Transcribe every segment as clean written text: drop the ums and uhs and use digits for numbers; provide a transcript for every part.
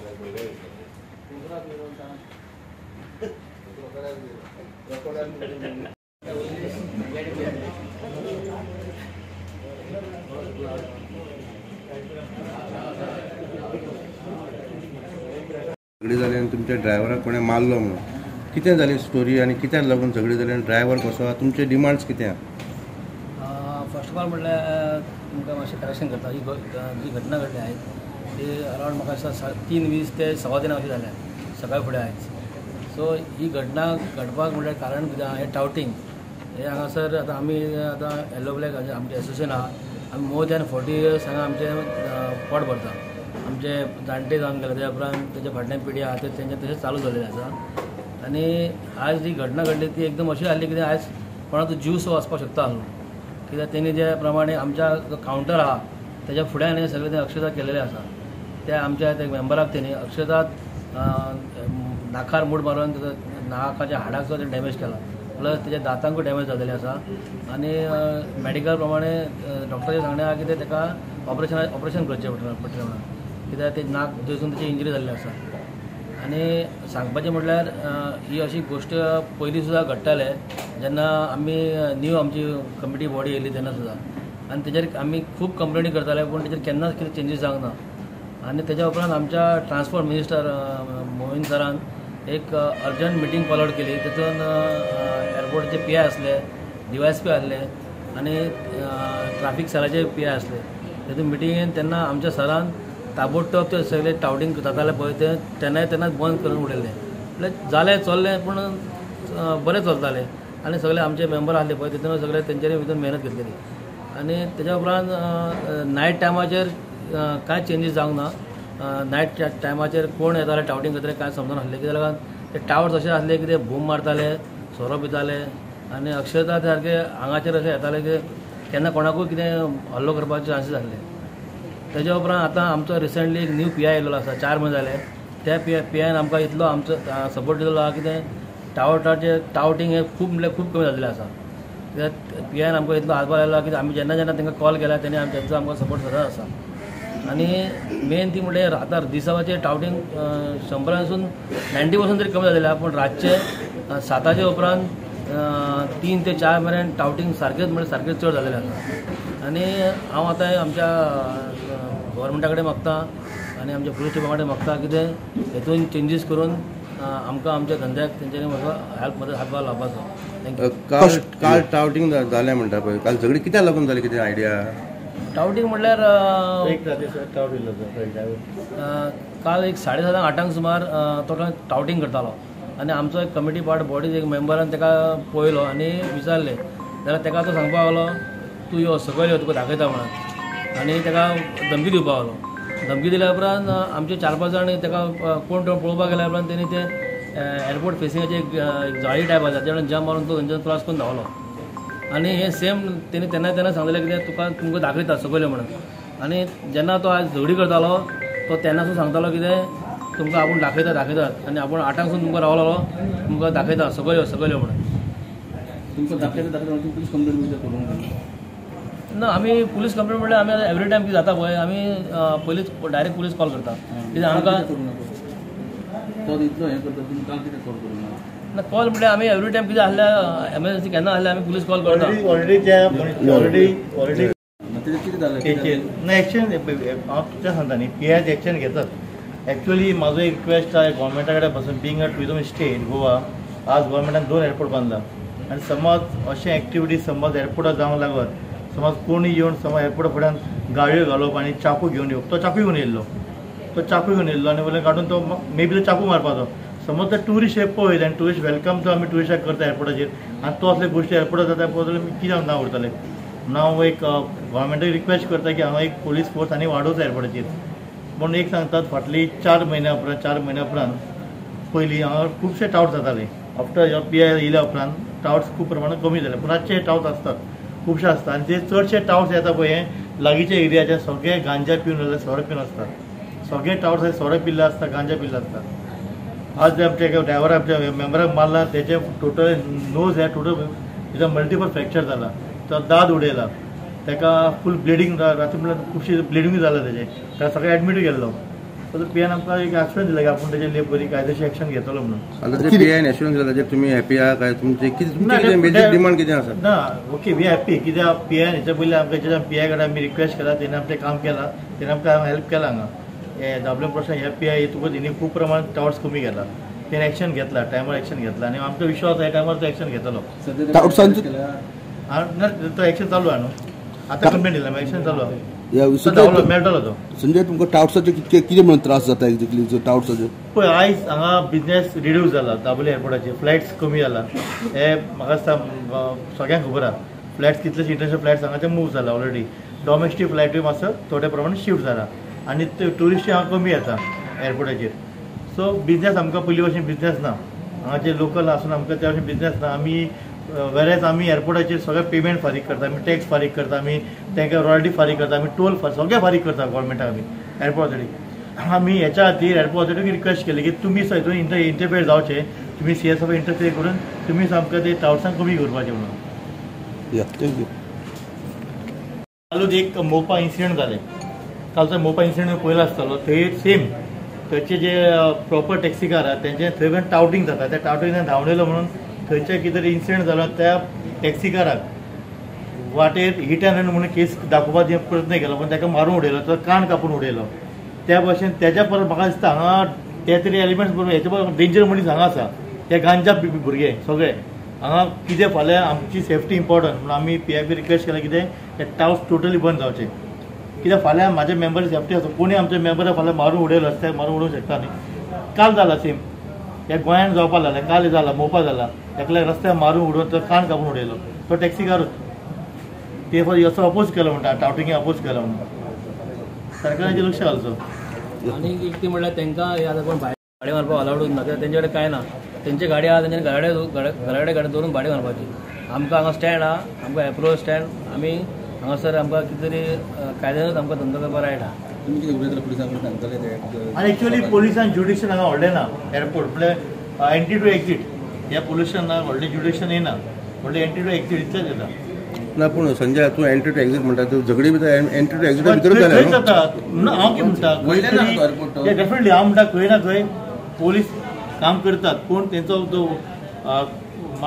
झगडी जाली आनी तुमच्या ड्रायव्हराक कोणें मारलो म्हणून कितें जाली स्टोरी आनी कित्याक लागून झगडी जाली आनी ड्रायव्हर कसो आहा, तुमचे डिमांड्स कितें? फर्स्ट ऑफ ऑल म्हटल्यार तुमकां मातशें करेक्शन करता, जी घटना घडली आयज ती अरावंड म्हाका दिसता 3:20 ते 3:15 अशी जाल्या सकाळी फुडें आयज. सो ही घटना घडपाक म्हटल्यार कारण कितें आहा, हें टावटींग हे हांगासर आतां आमी आतां येलो ब्लॅक आमचें एसोसिएशन आहा, आमी मोर दॅन 40 years हांगा आमचें पोट भरता. आमचे जाणटे जावन गेले, त्या उपरांत तेजे फाटल्यान पिढी आहा तेंचें तशेंच चालू जाल्लें आसा. आनी आयज जी घटना घडली ती एकदम अशी जाल्ली कितें आयज कोणाचो जीव सो वचपाक शकता आसलो, कित्याक तेणी जे प्रमाणे आमच्या जो कावंटर आहा तेज्या फुड्यान हे सगळें तें अक्षता केलेलें आसा. त्या आमच्या त्या मेंबराक तेणी अक्षता नाकार मूड मारून नाकाच्या हाडाक तें डॅमेज केला, प्लस तेज्या दांतांकूय डॅमेज जाल्लेलें आसा. आनी मॅडिकल प्रमाणे डॉक्टराचें सांगणें आहा की तेका ऑपरेशन करचें पडटलें म्हणून, कित्याक ते नाक थंयसून तेची इंजरी जाल्ली आसा. आनी सांगपाचें म्हटल्यार ही अशी गोश्ट पयलीं सुद्दां घडटाले जेन्ना आमी न्यू आमची कमिटी बॉडी येयली तेन्ना सुद्दां, आनी तेजेर आमी खूब कंप्लेनी करताले पूण तेजेर केन्नाच कितें चेंजीस जावंक ना. आनी तेज्या उपरांत आमच्या ट्रान्सपोर्ट मिनिस्टर मोहीन सरान एक अर्जंट मिटींग कॉल आउट केली. तितून एअरपोर्टाचे PI आसले, DYSP आसले आनी ट्राफीक सेलाचे PI आसले. तेतून मिटिंगेन तेन्ना आमच्या सरान ताबडतोब ते सगळे टावटींग जाताले पळय ते तेन्नाच बंद करून उडयलें. म्हटल्यार जालें चल्लें पूण बरें चलतालें आनी सगळे आमचे मेंबर आसले पळय तितून सगळे तेंच्यांनी भितर मेहनत घेतलेली. आनी तेज्या उपरांत नायट टायमाचेर कांय चेंजीस जावंक ना. नायट टायमाचेर कोण येताले टावटींग करताले कांय समजून नासलें, कित्याक लागून ते टावर्स अशें आसले की ते बूम मारताले, सोरो पिताले आनी अक्षरशः सारके आंगाचेर अशें येताले की केन्ना कोणाकूय कितें हल्लो करपाचे चान्सीस आसले. तेज्या उपरांत आतां आमचो रिसंटली एक न्यू PI येयल्लो आसा, 4 म्हयने जाले. त्या PIन आमकां इतलो आमचो सपोर्ट दिल्लो आहा की तें टावटींग हे खूब म्हणल्यार खूब कमी जाल्लें आसा. कित्याक PIन आमकां इतलो हातभार लायलो की आमी जेन्ना तांकां कॉल केला तेणी तेंचो आमकां सपोर्ट सदांच आसा. आनी मेन ती म्हणल्यार आतां दिसावाचें टावटींग 100% 90% तरी कमी जाल्लें आहा, पूण रातचे 7 उपरांत 3 ते 4 मेरेन टावटींग सारकेंच चड जाल्लेलें आसा. आनी हांव आतां आमच्या गव्हर्मेंटा कडेन मागता आनी आमच्या पुलीस डिपार्टमेंटाक मागता की ते हेतून चेंजीस करून आमकां आमच्या धंद्याक तेंच्यांनी म्हाका हातभार लावपाचो. थँक्यू. काल टावटींग जालें म्हणटा पळय, काल झगडी कित्याक लागून जाली, कितें आयडिया? टावटींग म्हटल्यार काल एक 7:30-8 सुमार तो टावटींग करतालो आनी आमचो एक कमिटी पार्ट बॉडी एक मेंबरान ताका पळयलो आनी विचारलें जाल्यार ताका तो सांगपाक लागलो तूं यो सकयल यो तुका दाखयता म्हणून, आनी ताका धमकी दिवपाक लागलो. धमकी दिल्या उपरांत आमचे 4-5 जाण ताका कोण पळोवपाक गेल्या उपरांत तेणी ते एअरपोर्ट फेसिंगाचे एक जाळी टायप आसा तेणें जंप मारून तो थंयच्यान क्रॉस करून धांवलो. आनी हे सेम तेणी तेन्ना सांगलें कितें तुमकां दाखयता सकयल यो म्हणून. आनी जेन्ना तो आयज झगडी करतालो तो तेन्नासून सांगतालो कितें तुमकां आपूण दाखयतात आनी आपूण 8 तुमकां रावलो तुमकां दाखयता सकयल यो म्हणून. तुमकां दाखयता पुलीस कंप्लेंट करूंक ना, आमी पुलीस कंप्लेंट म्हळ्यार आमी एवरी टायम कितें जाता पळय आमी डायरेक्ट पुलीस कॉल करता. कित्याक आमकां तो इतलो हें करता तुमी काल कितें कॉल करूंक ना कॉल म्हटल्यार आमी एवरी टायम कितें आसल्यार एमर्जन्सी केन्ना आसल्यार आमी पुलीस कॉल करता. ऑलरेडी कितें जालें ना एक्शन हांव तुमच्या सांगता न्ही PI एक्शन घेतात. एक्चुअली म्हाजो एक रिक्वेस्ट आहे गव्हर्मेंटा कडेन पासून being a tourism state Goa आज गव्हर्मेंटान 2 एअरपोर्ट बांदला आनी समज अशें एक्टिविटीज समज एअरपोर्टार जावंक लागत समज कोणी येवन समज एअरपोर्टा फुड्यान गाडयो घालप आनी चाकू घेवन येवप, तो चाकू घेवन येयल्लो आनी वयल्यान काडून तो मे बी तो चाकू मारपाचो. समज तो ट्युरिस्ट हे पळयत आनी ट्युरिस्ट वेलकम तो आमी ट्युरिस्टाक करता एअरपोर्टाचेर आनी तो असले गोश्टी एअरपोर्टार जाता पळय जाल्यार कित्याक ना उरतले. हांव एक गव्हर्मेंटाक रिक्वेस्ट करता की हांगा एक पुलीस फोर्स आनी वाडोवचो एअरपोर्टाचेर. पूण एक सांगतात फाटली 4 म्हयन्या उपरांत पयलीं हांगा खुबशे टावट्स जाताले. आफ्टर PI येयल्या उपरांत टावट्स खूब प्रमाणांत कमी जाले, पूण रातचे टावट्स आसतात खुबशे आसता आनी ते चडशे टावट्स येता पळय हे लागींच्या एरियाचे सगळे गांजा पिवन जाल्यार सोरो पिवन आसतात. सगळे टावट्स सोरो पिल्ले आसता, गांजा पिल्ले आसतात. आज आमचे ड्रायव्हर आमच्या मेंबराक मारला तेचे टोटल नोज हे टोटल तेचा मल्टिपल फ्रॅक्चर जाला, तो दाद उडयला, ताका फूल ब्लिडींग राती म्हणल्यार खुबशी ब्लिडींग जाला तेजे, ताका सगळें एडमीट केल्लो. सो पियान आमकां एक आश्वासन दिलें की आपूण तेजेर बरी कायदेशीर एक्शन घेतलो म्हणून. आता ते पीआयन एश्युरन्स दिला ताजेर तुमी हॅपी आहा काय तुमचे कितें बेजीक डिमांड कितें आसा? ना ओके वी हॅपी कित्याक पियान हेच्या पयलीं आमकां पिआय कडेन आमी रिक्वेस्ट केला तेणें आमचें काम केलां तेणें आमकां हेल्प केला हांगा हे दाबले प्रश्न ह्या पिआय येतकूच हिणी खूब प्रमाणात टावर्स कमी केला तेणें एक्शन घेतला टायमार एक्शन घेतला आनी आमकां विश्वास ह्या टायमार तो एक्शन घेतलो. तो एक्शन चालू आहा न्हू आतां कंप्लेंट दिला एक्शन चालू आहा मेळटलो तो. संजय तुमकां टावट्साचे कितें म्हणून त्रास जाता एक्झॅक्टली टावट्साचे? पळय आयज हांगा बिजनेस रिड्यूस जाला दाबोळे एअरपोर्टाचेर फ्लायट्स कमी जाला हे म्हाका दिसता सगळ्यांक खबर आहा फ्लायट्स कितलेशे इंटरनॅशनल फ्लायट्स हांगाचे मूव जाला ऑलरेडी डॉमेस्टीक फ्लायटूय मातसो थोड्या प्रमाणात शिफ्ट जाला आनी ट्युरिस्टूय हांगा कमी येता एअरपोर्टाचेर. सो बिजनेस आमकां पयलीं भशेन बिजनेस ना हांगाचे लोकल आसून आमकां त्या भशेन बिजनेस ना. आमी वेरेज आमी एअरपोर्टाचेर सगळे पेमेंट फारीक करता आमी टॅक्स फारीक करता आमी तांकां रॉयल्टी फारीक करता आमी टोल सगळें फारीक करता गव्हर्मेंटाक आमी एअरपोर्ट ऑथॉरिटी. आमी हेच्या खातीर एअरपोर्ट ऑथॉरिटीक रिक्वेस्ट केली की तुमी हितून इंटरफेर जावचे तुमी CSF इंटरफेर करून तुमी सामकें ते टावर्सांक कमी करपाचें म्हणून. कालूच एक मोपा इन्सिडंट जालें कालचो मोपा इन्सिडंट पयलो आसतलो थंय सेम थंयचे जे प्रॉपर टॅक्सी कार आहा तेंचे थंय पण टावटींग जाता त्या टावटींग धांवलेलो म्हणून थंयचे कितें तरी इन्सिडंट जालो त्या टॅक्सी काराक वाटेर हिट अँड रन म्हणून केस दाखोवपाचो प्रयत्न केलो पण ताका मारून उडयलो तो कान कापून उडयलो. त्या भशेन तेज्या परत म्हाका दिसता हांगा ते तरी एलिमेंट्स बरोबर हेचे परस डेंजर मनीस हांगा आसा ते गांजा भुरगे सगळे हांगा कितें फाल्यां आमची सेफ्टी इम्पॉर्टंट म्हणून आमी PIB रिक्वेस्ट केला कितें ते टावर्स टोटली बंद जावचे कित्याक फाल्यां म्हाजे मेंबर सेफ्टी आसा कोणी आमचे मेंबराक फाल्यां मारून उडयलो रस्त्यार मारून उडोवंक शकता न्ही. काल जाला सेम हे गोंयान जावपा लागलें काल जाला मोपा जाला एकल्या रस्त्यार मारून उडोवन तो कान कापून उडयलो तो टॅक्सीकारूच ते असो अपोज केलो म्हणटा टावटिंगे अपोज केलो म्हणटा सरकाराचें लक्ष घालचो. आनी एक ती म्हणल्यार तांकां हे आतां कोण भायर गाडी मारपाक अलावड ना कित्याक तेंचे कडेन कांय ना तेंचे गाडी आहा तेंच्यानी घराडे गाडी दवरून भाडी मारपाची. आमकां हांगा स्टँड आहा आमकां एप्रोच स्टँड आमी हांगासर आमकां कितें तरी कायद्यानूच आमकां धंदो करपा रायट आहा. तुमी कितें उलयता पुलिसां कडेन सांगतले ते? आनी एक्चुअली पोलिसान ज्युडिशन हांगा व्हडलें ना एअरपोर्ट म्हळ्यार एंट्री टू एक्झीट ह्या पोल्युशन ना व्हडलें ज्युडिशन येना व्हडलें एंट्री टू एक्झीट इतलेंच येता. ना पूण संजय तूं एंट्री टू एक्झीट म्हणटा तूं झगडी भितर एंट्री टू एक्झीटा भितरूच जाल्या न्हू? हांव कितें म्हणटा डेफिनेटली हांव म्हणटा खंय ना खंय पोलीस काम करतात पूण तेंचो जो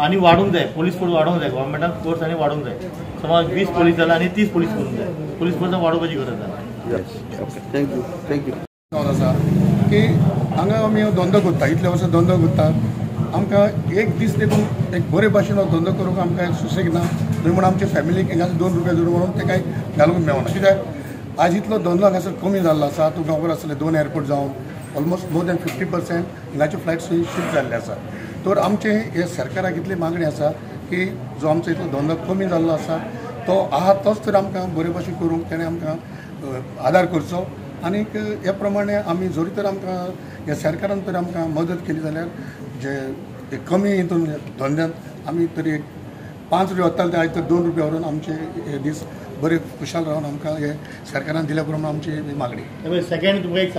आनी वाडूंक जाय पोलीस फोर्स वाडोवंक जाय गव्हर्मेंटान फोर्स आनी वाडोवंक जाय. समज 20 पोलीस जाला आनी 30 पोलीस करूंक जाय पोलीस फोर्स वाडोवपाची गरज आसा. थँक्यू. आसा की हांगा आमी धंदो करता इतले वर्सां धंदो करता आमकां एक दीस देखून एक बरे भाशेन हो धंदो करूंक आमकां सुसेग ना थंय म्हणून आमचे फॅमिलीक हिंगासर 2 रुपया जोडून म्हणून ते कांय घालूंक मेळना कित्याक आज इतलो धंदो हांगासर कमी जाल्लो आसा. तुमकां खबर आसतलें 2 एअरपोर्ट जावन ऑलमोस्ट मोर दॅन 50% हिंगाचे फ्लायट्स शिफ्ट जाल्ले आसा. तर आमचे हे सरकाराक इतली मागणी आसा की जो आमचो इतलो धंदो कमी जाल्लो आसा तो आहा तोच तर आमकां बरे भाशेन करूंक तेणें आमकां आदार करचो. आनीक हे प्रमाणे आमी जरी तर आमकां ह्या सरकारान तर आमकां मदत केली जाल्यार जे कमी हितून धंद्यात आमी तरी 5 रुपया वताले ते आयज तर 2 रुपया व्हरून आमचे हे दीस बरे खुशाल रावन आमकां हे सरकारान दिल्या प्रमाणे आमची मागणी. सेकंड तुमकां एक